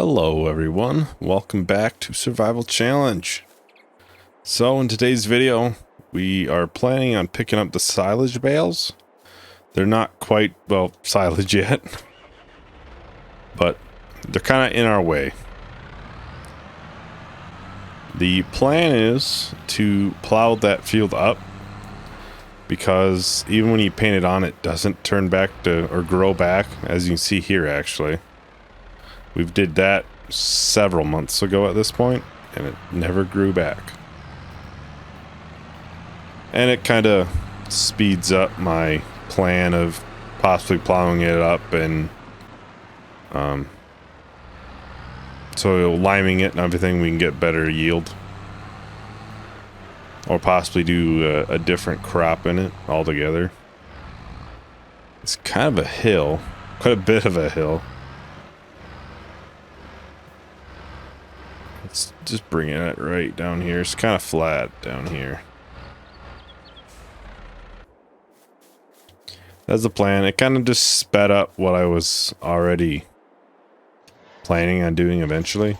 Hello everyone, welcome back to Survival Challenge. So in today's video, we are planning on picking up the silage bales. They're not quite, well, silage yet, but they're kind of in our way. The plan is to plow that field up, because even when you paint it on, it doesn't turn back to, or grow back, as you can see here actually. We've did that several months ago at this point, and it never grew back. And it kind of speeds up my plan of possibly plowing it up and so liming it and everything, we can get better yield. Or possibly do a different crop in it altogether. It's kind of a hill, quite a bit of a hill. It's just bringing it right down here. It's kind of flat down here. That's the plan. It kind of just sped up what I was already planning on doing eventually.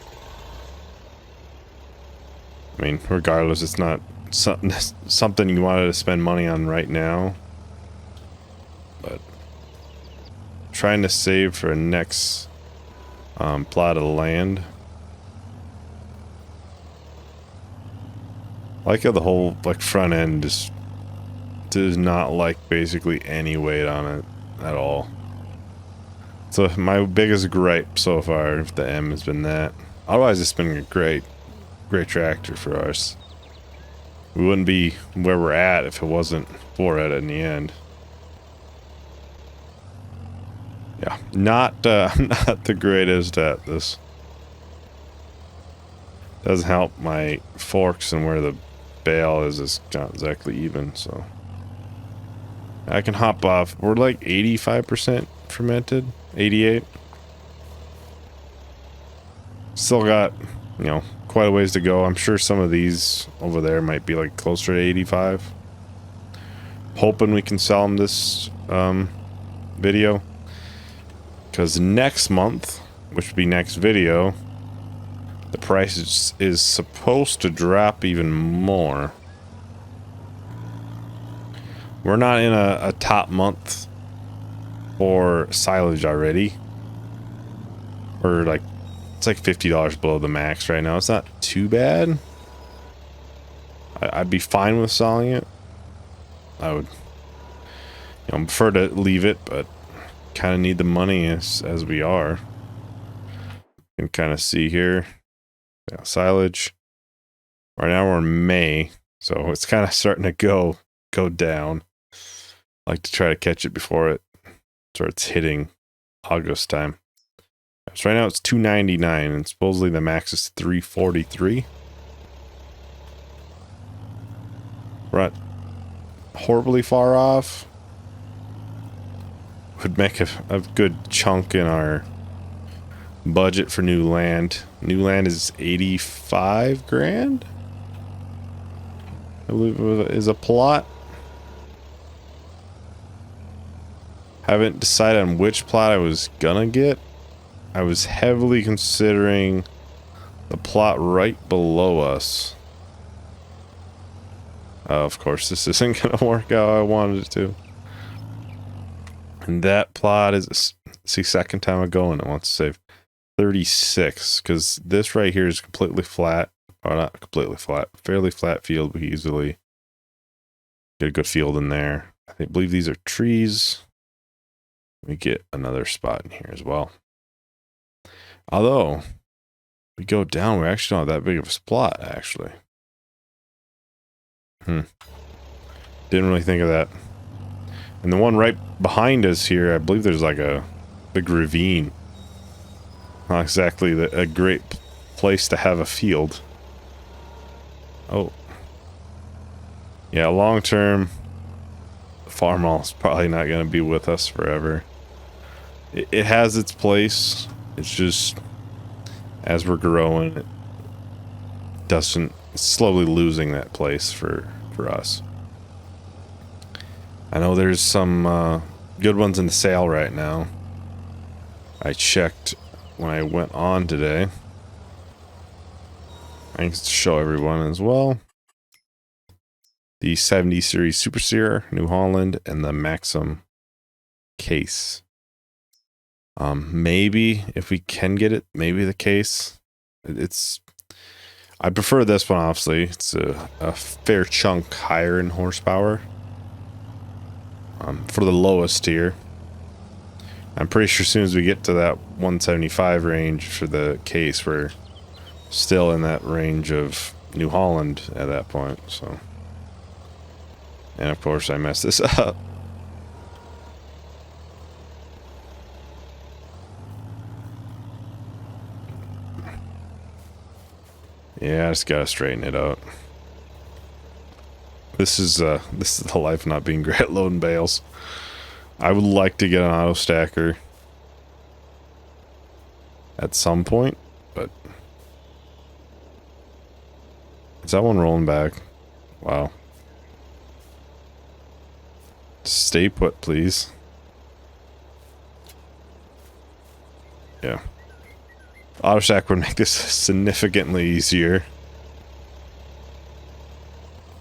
I mean, regardless, it's not something you wanted to spend money on right now. But trying to save for a next plot of land. I like how the whole front end just does not like basically any weight on it at all. So my biggest gripe so far with the M has been that. Otherwise it's been a great tractor for us. We wouldn't be where we're at if it wasn't for it in the end. Yeah, not not the greatest at this. Doesn't help my forks and where the bale is not exactly even, so I can hop off. We're like 85% fermented, 88. Still got, you know, quite a ways to go. I'm sure some of these over there might be like closer to 85. Hoping we can sell them this video, because next month, which would be next video, the price is supposed to drop even more. We're not in a top month for silage already. We're like, it's like $50 below the max right now. It's not too bad. I'd be fine with selling it. I would, you know, prefer to leave it, but kind of need the money as we are. You can kind of see here. Yeah, silage. Right now we're in May, so it's kind of starting to go down. I like to try to catch it before it starts hitting August time. So right now it's $2.99, and supposedly the max is $3.43. We're not horribly far off. Would make a good chunk in our budget for new land. New land is 85 grand, I believe is a plot. Haven't decided on which plot I was gonna get. I was heavily considering the plot right below us. Of course, this isn't gonna work out how I wanted it to. And that plot is, see, second time ago, and it wants to save 36, because this right here is completely flat, or not completely flat, fairly flat field. We can easily get a good field in there. I believe these are trees. We get another spot in here as well. Although we go down, we actually don't have that big of a spot actually. Didn't really think of that. And the one right behind us here, I believe there's like a big ravine. Not exactly a great place to have a field. Oh. Yeah, long term, Farmall is probably not going to be with us forever. It has its place. It's just, as we're growing, it doesn't, it's slowly losing that place for us. I know there's some good ones in the sale right now. I checked when I went on today. I can show everyone as well. The 70 series Super Seer, New Holland, and the Maxim case. Maybe if we can get it, maybe the case. I prefer this one, obviously. It's a fair chunk higher in horsepower. For the lowest tier. I'm pretty sure as soon as we get to that 175 range for the case, we're still in that range of New Holland at that point, so. And of course I messed this up. Yeah, I just gotta straighten it out. This is the life of not being great at loading bales. I would like to get an auto stacker at some point, but is that one rolling back? Wow. Stay put, please. Yeah. Auto stack would make this significantly easier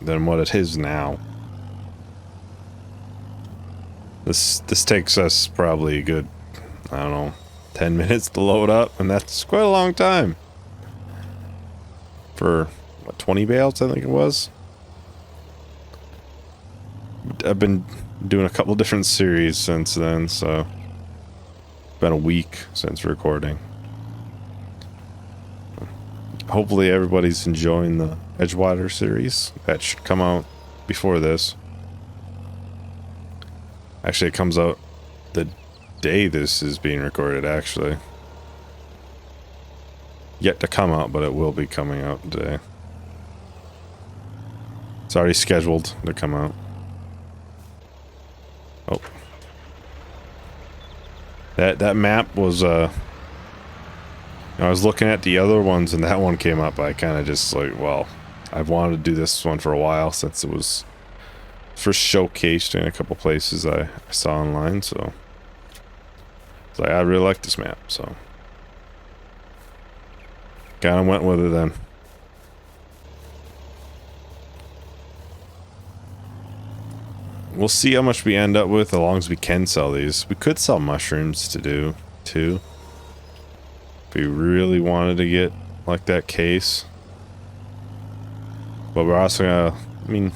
than what it is now. This takes us probably a good, I don't know, 10 minutes to load up, and that's quite a long time. For, what, 20 bales, I think it was? I've been doing a couple different series since then, so it's been a week since recording. Hopefully everybody's enjoying the Edgewater series. That should come out before this. Actually, it comes out the day this is being recorded, actually. Yet to come out, but it will be coming out today. It's already scheduled to come out. Oh. That map was, I was looking at the other ones and that one came up. I kind of just like, well, I've wanted to do this one for a while since it was first showcased in a couple places I saw online, so it's like, I really like this map, so kind of went with it then. We'll see how much we end up with as long as we can sell these. We could sell mushrooms to do too. If we really wanted to get like that case. But we're also gonna, I mean,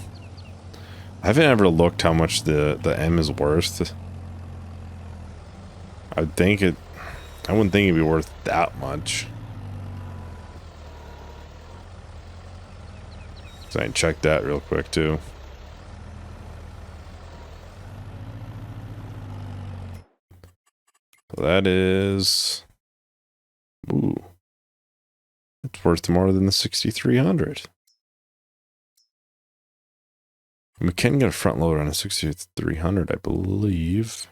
I haven't ever looked how much the M is worth. I wouldn't think it'd be worth that much. So I can check that real quick too. So that is, ooh, it's worth more than the 6,300. We can get a front loader on a 6,300, I believe.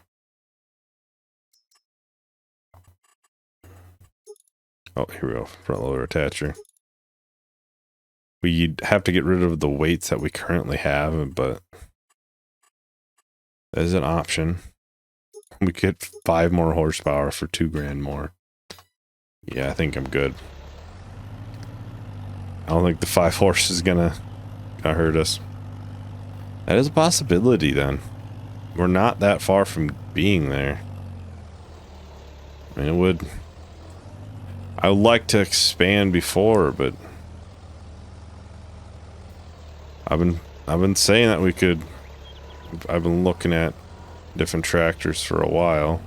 Oh, here we go. Front loader attacher. We'd have to get rid of the weights that we currently have, but that is an option. We get 5 more horsepower for 2 grand more. Yeah, I think I'm good. I don't think the 5 horse is gonna hurt us. That is a possibility then. We're not that far from being there. I mean, I would like to expand before, but I've been saying that we could. I've been looking at different tractors for a while.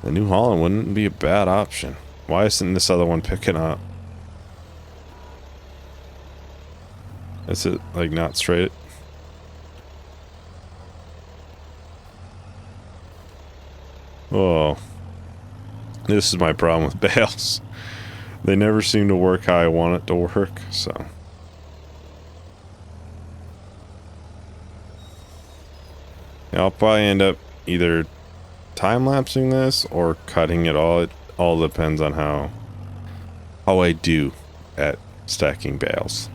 The New Holland wouldn't be a bad option. Why isn't this other one picking up? Is it like not straight? Oh, this is my problem with bales. They never seem to work how I want it to work, so. Yeah, I'll probably end up either time-lapsing this or cutting it all. It all depends on how I do at stacking bales.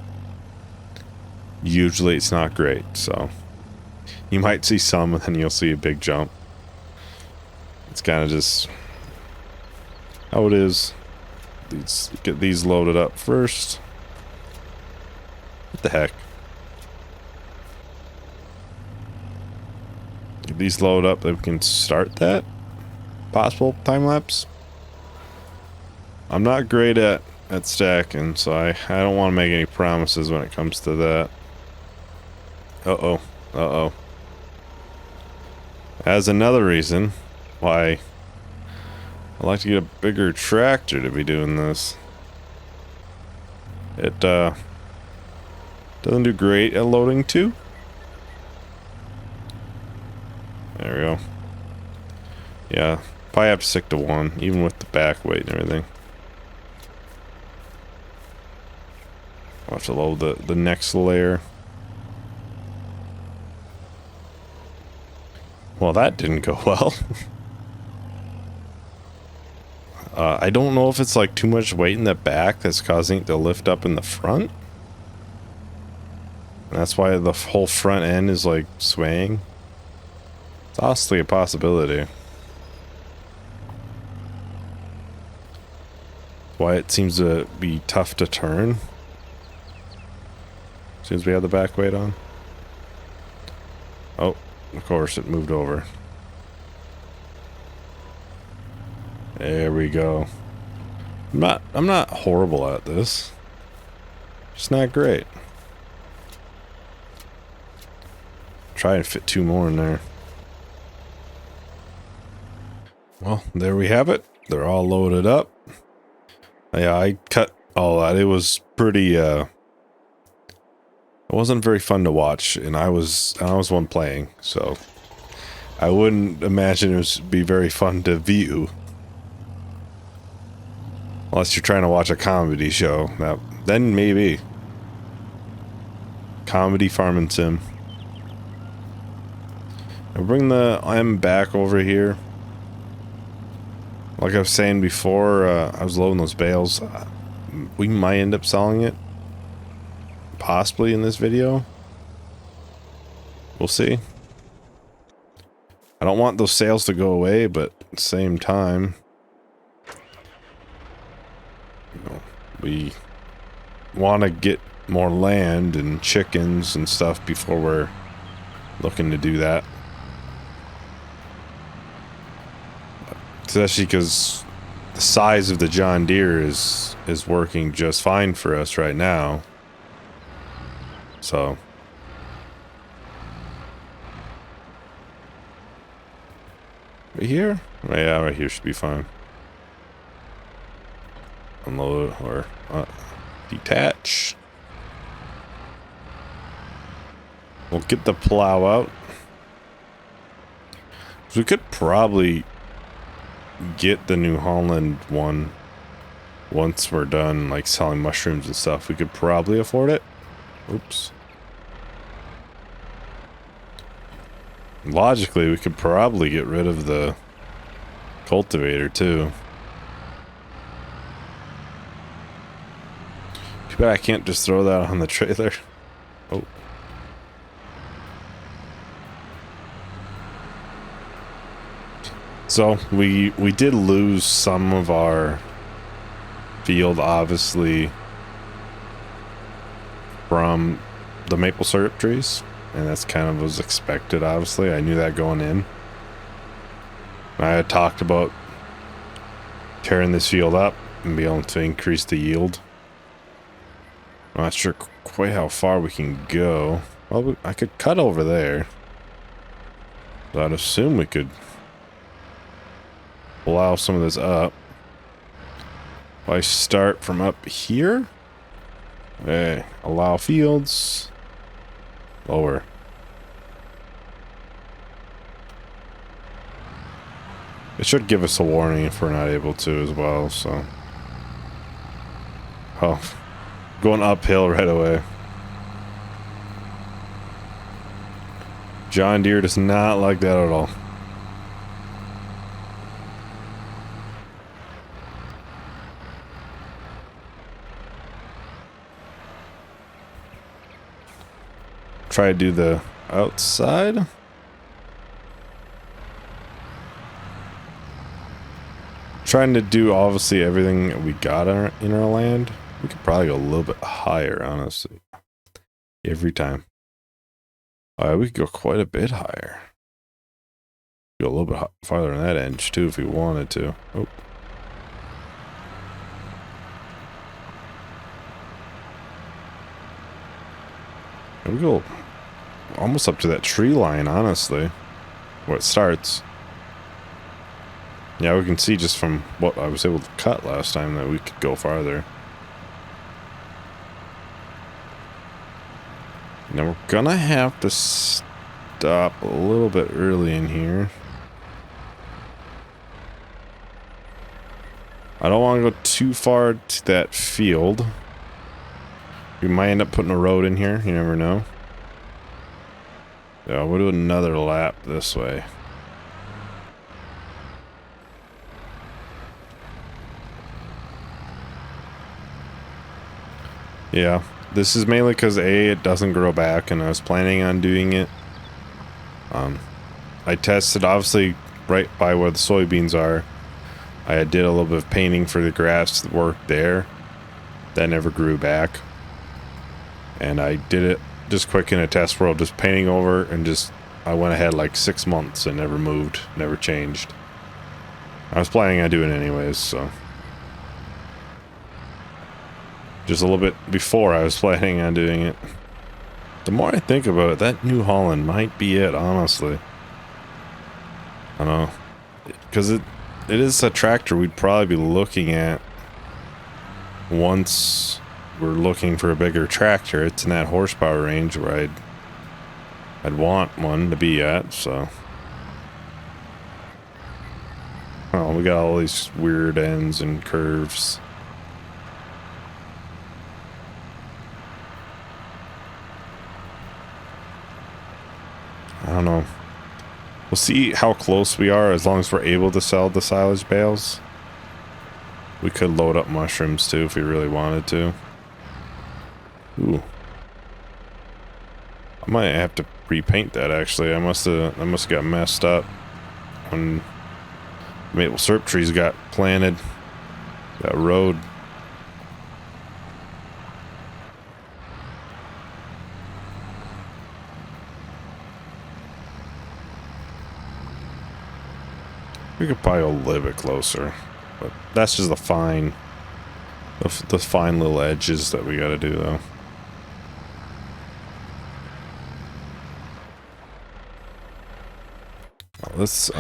Usually it's not great, so you might see some and then you'll see a big jump. It's kind of just how it is. Get these loaded up first. What the heck? Get these loaded up, then we can start that. Possible time lapse. I'm not great at stacking, so I don't want to make any promises when it comes to that. Uh-oh. Uh-oh. As another reason why I'd like to get a bigger tractor to be doing this. It doesn't do great at loading too. There we go. Yeah, probably have to stick to one, even with the back weight and everything. I'll have to load the next layer. Well, that didn't go well. I don't know if it's like too much weight in the back that's causing it to lift up in the front. And that's why the whole front end is like swaying. It's honestly a possibility. Why it seems to be tough to turn. As soon as we have the back weight on. Oh, of course it moved over. There we go. I'm not horrible at this. It's not great. Try and fit 2 more in there. Well, there we have it. They're all loaded up. Yeah, I cut all that. It was pretty it wasn't very fun to watch, and I was one playing, so I wouldn't imagine it would be very fun to view. Unless you're trying to watch a comedy show. Then maybe. Comedy farming sim. I'll bring the M back over here. Like I was saying before, I was loading those bales. We might end up selling it. Possibly in this video. We'll see. I don't want those sales to go away, but at the same time, you know, we want to get more land and chickens and stuff before we're looking to do that. Especially because the size of the John Deere is working just fine for us right now. So right here? Yeah, right here should be fine. Unload or detach. We'll get the plow out. So we could probably get the New Holland one once we're done like selling mushrooms and stuff. We could probably afford it. Oops. Logically, we could probably get rid of the cultivator too. Too bad I can't just throw that on the trailer. Oh. So we did lose some of our field, obviously, from the maple syrup trees, and that's kind of was expected. Obviously, I knew that going in. I had talked about tearing this field up and be able to increase the yield. I'm not sure quite how far we can go. Well, I could cut over there. So I'd assume we could allow some of this up. If I start from up here, okay, allow fields, lower. It should give us a warning if we're not able to as well, so. Oh, going uphill right away. John Deere does not like that at all. Try to do the outside. trying to do obviously everything that we got in our land. We could probably go a little bit higher, honestly. Every time. We could go quite a bit higher. Go a little bit farther on that edge too if we wanted to. Oh. We go almost up to that tree line, honestly. Where it starts. Yeah, we can see just from what I was able to cut last time that we could go farther. Now we're gonna have to stop a little bit early in here. I don't want to go too far to that field. We might end up putting a road in here, you never know. Yeah, we'll do another lap this way. Yeah, this is mainly because A, it doesn't grow back, and I was planning on doing it. I tested, obviously, right by where the soybeans are. I did a little bit of painting for the grass work there. That never grew back. And I did it just quick in a test world, just painting over, and just, I went ahead like 6 months and never moved, never changed. I was planning on doing it anyways, so. Just a little bit before I was planning on doing it. The more I think about it, that New Holland might be it, honestly. I don't know. Because it is a tractor we'd probably be looking at once we're looking for a bigger tractor. It's in that horsepower range where I'd want one to be at, so. Oh, we got all these weird ends and curves. I don't know. We'll see how close we are as long as we're able to sell the silage bales. We could load up mushrooms too if we really wanted to. Ooh. I might have to repaint that actually. I must have got messed up when maple syrup trees got planted. That road. We could probably go a little bit closer, but that's just the fine little edges that we gotta do though. Let's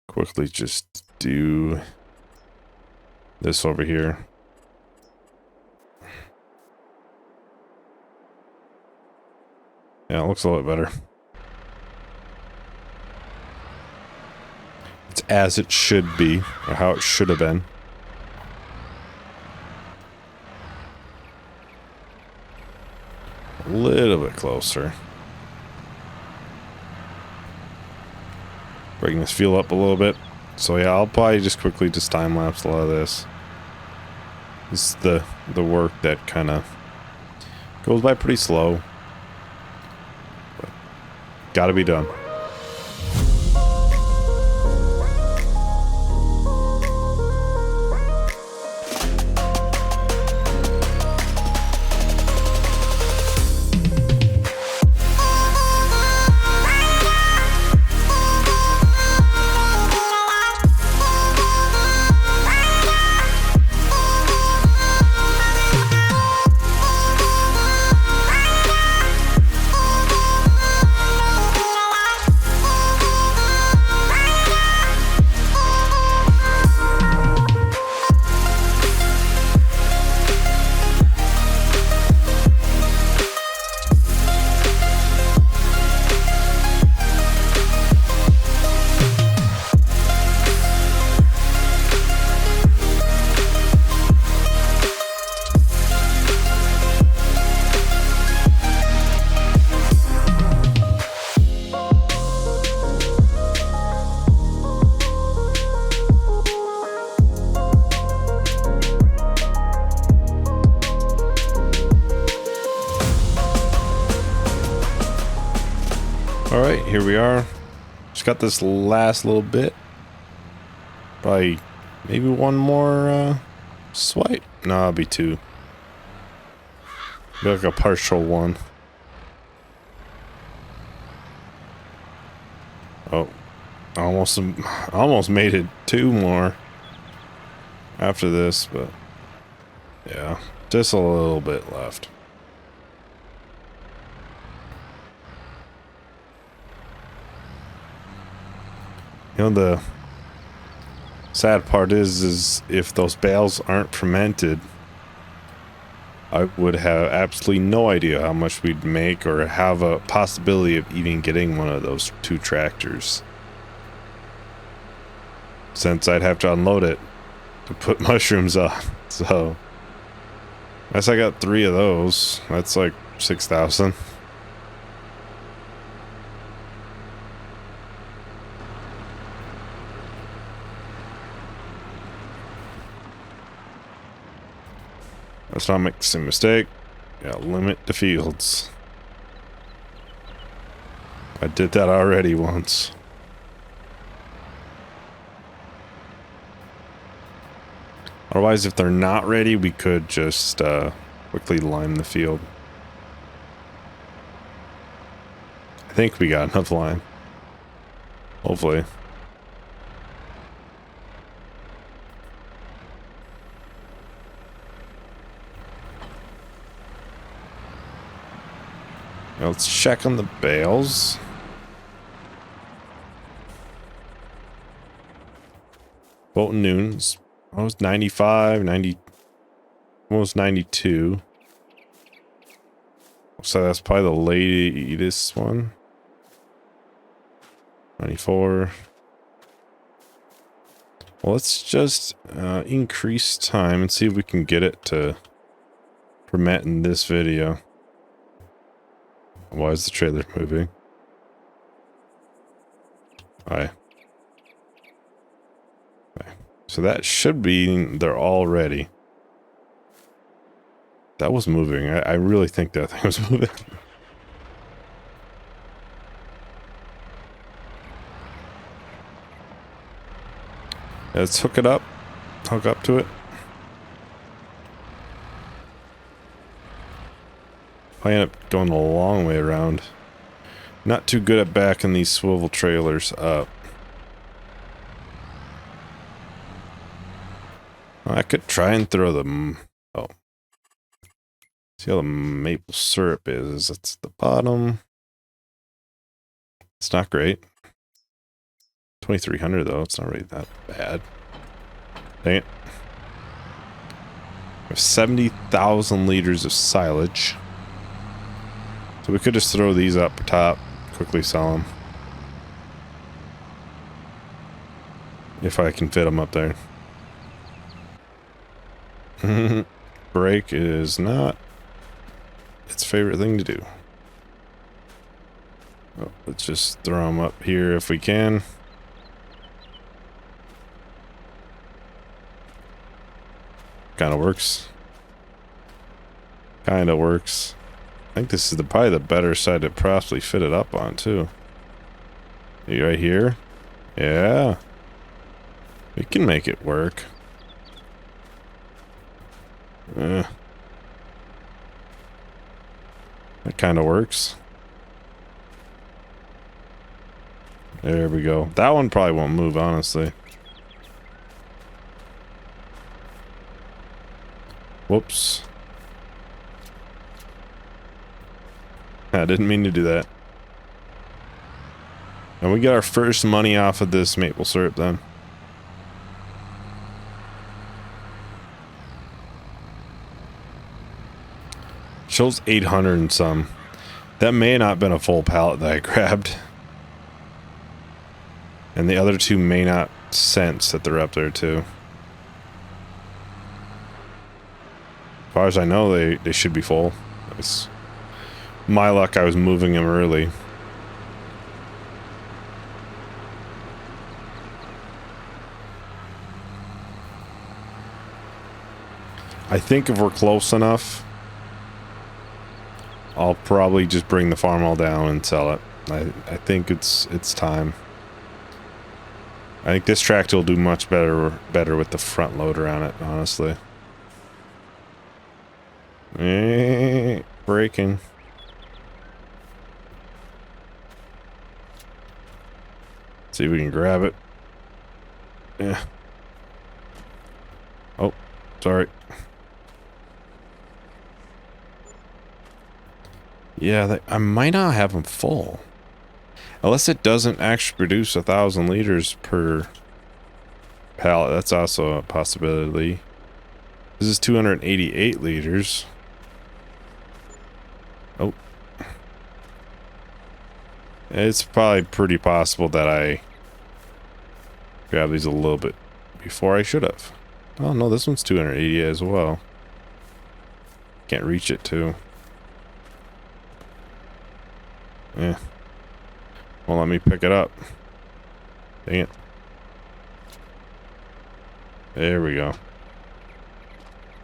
quickly just do this over here. Yeah, it looks a lot better. It's as it should be, or how it should have been. A little bit closer. Bring this fuel up a little bit. So yeah, I'll probably just quickly just time lapse a lot of this. This is the work that kind of goes by pretty slow, but gotta be done. Alright, here we are. Just got this last little bit. Probably maybe one more swipe. No, it'll be two. Be like a partial one. Oh, almost made it two more after this, but yeah, just a little bit left. You know, the sad part is if those bales aren't fermented, I would have absolutely no idea how much we'd make or have a possibility of even getting one of those two tractors. Since I'd have to unload it to put mushrooms on. So, unless I got 3 of those, that's like 6,000. Let's not make the same mistake. Yeah, limit the fields. I did that already once. Otherwise, if they're not ready, we could just quickly lime the field. I think we got enough lime. Hopefully. Now let's check on the bales. Bolton Noon's almost 95, 90, almost 92. So that's probably the latest one. 94. Well, let's just increase time and see if we can get it to ferment in this video. Why is the trailer moving? Alright. Okay. So that should be, they're all ready. That was moving. I really think that thing was moving. Let's hook it up. Hook up to it. I end up going a long way around. Not too good at backing these swivel trailers up. I could try and throw them. Oh. See how the maple syrup is. It's at the bottom. It's not great. 2,300 though. It's not really that bad. Dang it. We have 70,000 liters of silage. So we could just throw these up top, quickly sell them. If I can fit them up there. Brake is not its favorite thing to do. Oh, let's just throw them up here if we can. Kind of works. Kind of works. I think this is probably the better side to possibly fit it up on, too. Right here? Yeah. We can make it work. That kind of works. There we go. That one probably won't move, honestly. Whoops. I didn't mean to do that. And we get our first money off of this maple syrup then. Shows 800 and some. That may not have been a full pallet that I grabbed. And the other two may not sense that they're up there too. As far as I know, they should be full. It's my luck, I was moving them early. I think if we're close enough, I'll probably just bring the Farmall down and sell it. I think it's time. I think this tractor will do much better with the front loader on it, honestly. Braking. See if we can grab it. Yeah. Oh, sorry. Yeah, I might not have them full. Unless it doesn't actually produce 1,000 liters per pallet. That's also a possibility. This is 288 liters. Oh. It's probably pretty possible that I grabbed these a little bit before I should have. Oh no, this one's 280 as well. Can't reach it too. Yeah. Well, let me pick it up. Dang it. There we go.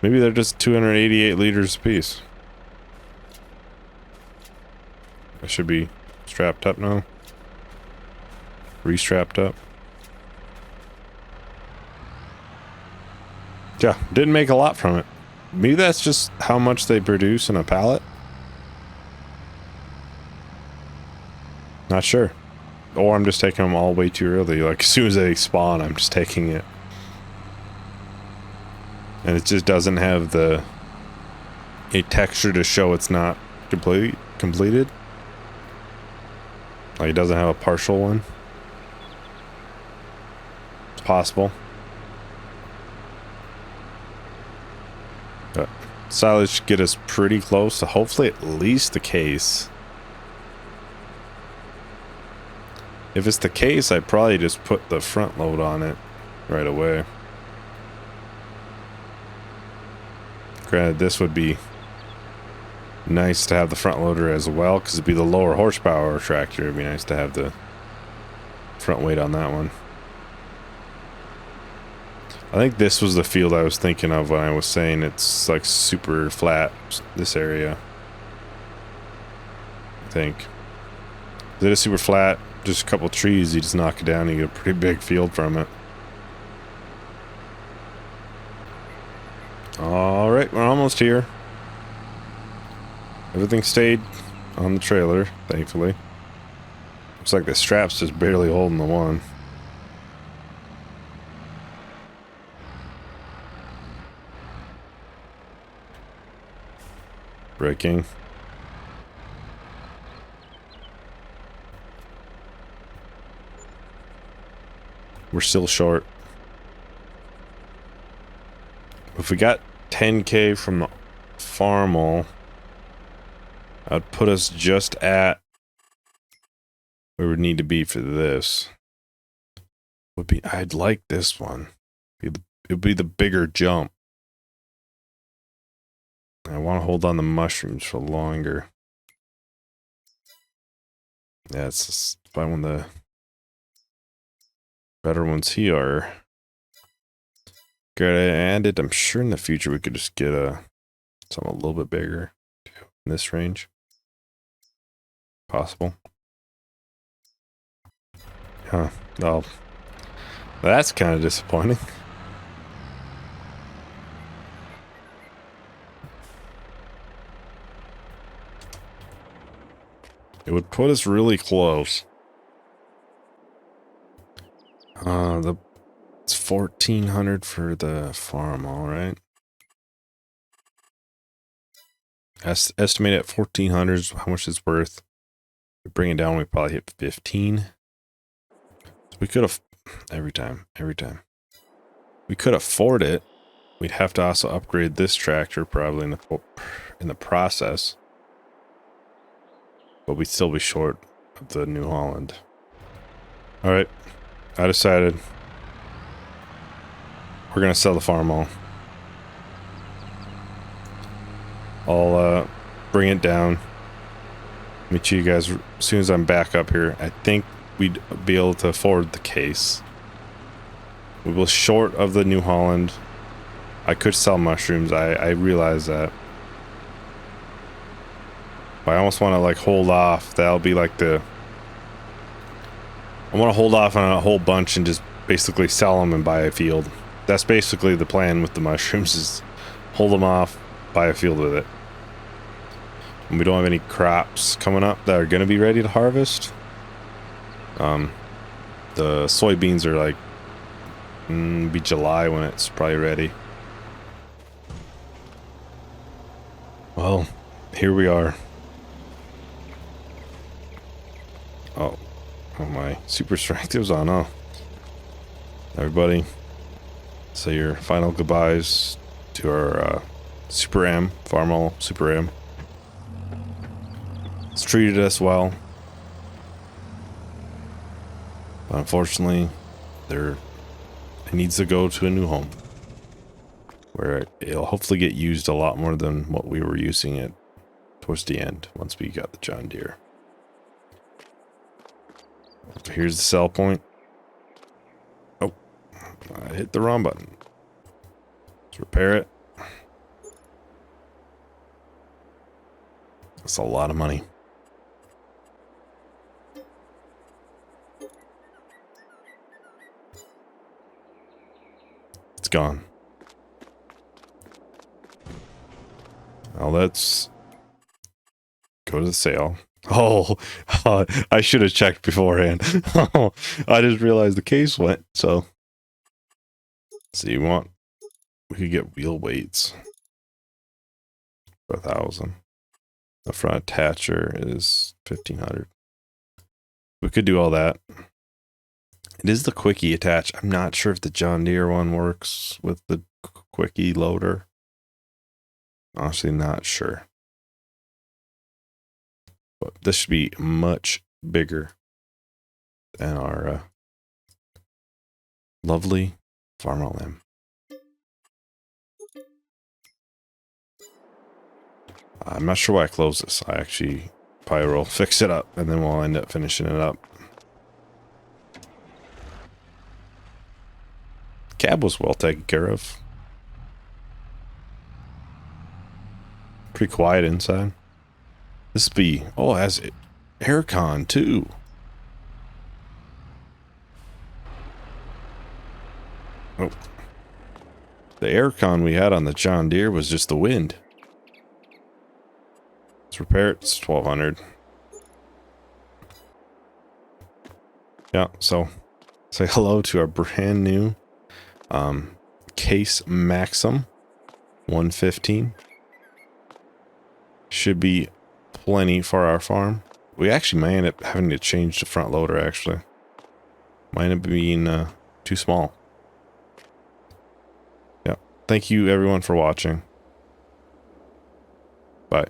Maybe they're just 288 liters apiece. I should be strapped up now. Re-strapped up. Yeah, didn't make a lot from it. Maybe that's just how much they produce in a pallet. Not sure. Or I'm just taking them all way too early. Like, as soon as they spawn, I'm just taking it. And it just doesn't have a texture to show it's not completed. Like, it doesn't have a partial one. It's possible. But silage should get us pretty close to hopefully at least the case. If it's the case, I'd probably just put the front load on it right away. Granted, this would be nice to have the front loader as well, because it'd be the lower horsepower tractor. It'd be nice to have the front weight on that one. I think this was the field I was thinking of when I was saying it's like super flat, this area. I think. Is it a super flat? Just a couple trees, you just knock it down and you get a pretty big field from it. Alright, we're almost here. Everything stayed on the trailer, thankfully. Looks like the strap's just barely holding the one. Braking. We're still short. If we got 10K from the Farmall, I'd put us just at where we need to be for this. I'd like this one. It'd be the bigger jump. I want to hold on the mushrooms for longer. Yeah, it's just probably one of the better ones here. And I'm sure in the future we could just get something a little bit bigger in this range. Possible. Huh. Oh, that's kind of disappointing. It would put us really close. It's 1,400 for the Farmall, right? Estimate at 1,400 is how much it's worth. We bring it down, we probably hit 15. We could have every time. We could afford it. We'd have to also upgrade this tractor probably in the process. But we'd still be short of the New Holland. Alright. I decided we're gonna sell the Farmall. I'll bring it down. Meet you guys as soon as I'm back up here. I think we'd be able to afford the case. We will short of the New Holland. I could sell mushrooms. I realize that. But I almost want to like hold off. That'll be like I want to hold off on a whole bunch and just basically sell them and buy a field. That's basically the plan with the mushrooms, is hold them off, buy a field with it. And we don't have any crops coming up that are going to be ready to harvest. The soybeans are like, be July when it's probably ready. Well, here we are. Oh my, super strength was on, oh. Everybody, say your final goodbyes to our Super M, Farmall Super M. It's treated us well. But unfortunately, it needs to go to a new home, where it'll hopefully get used a lot more than what we were using it towards the end, once we got the John Deere. Here's the sell point. Oh, I hit the wrong button. Let's repair it. That's a lot of money. It's gone. Now let's go to the sale. Oh, I should have checked beforehand. I just realized the case went, so. So we could get wheel weights for 1,000. The front attacher is 1,500. We could do all that. It is the quickie attach. I'm not sure if the John Deere one works with the quickie loader. Honestly, not sure. But this should be much bigger than our lovely Farmall M. I'm not sure why I closed this. I actually probably will fix it up, and then we'll end up finishing it up. Cab was well taken care of. Pretty quiet inside. This be, oh, it has aircon too. Oh, the aircon we had on the John Deere was just the wind. Let's repair it. It's 1,200. Yeah, so say hello to our brand new Case Maxim 115. Should be plenty for our farm. We actually might end up having to change the front loader, actually. Might end up being too small. Yeah. Thank you everyone for watching. Bye.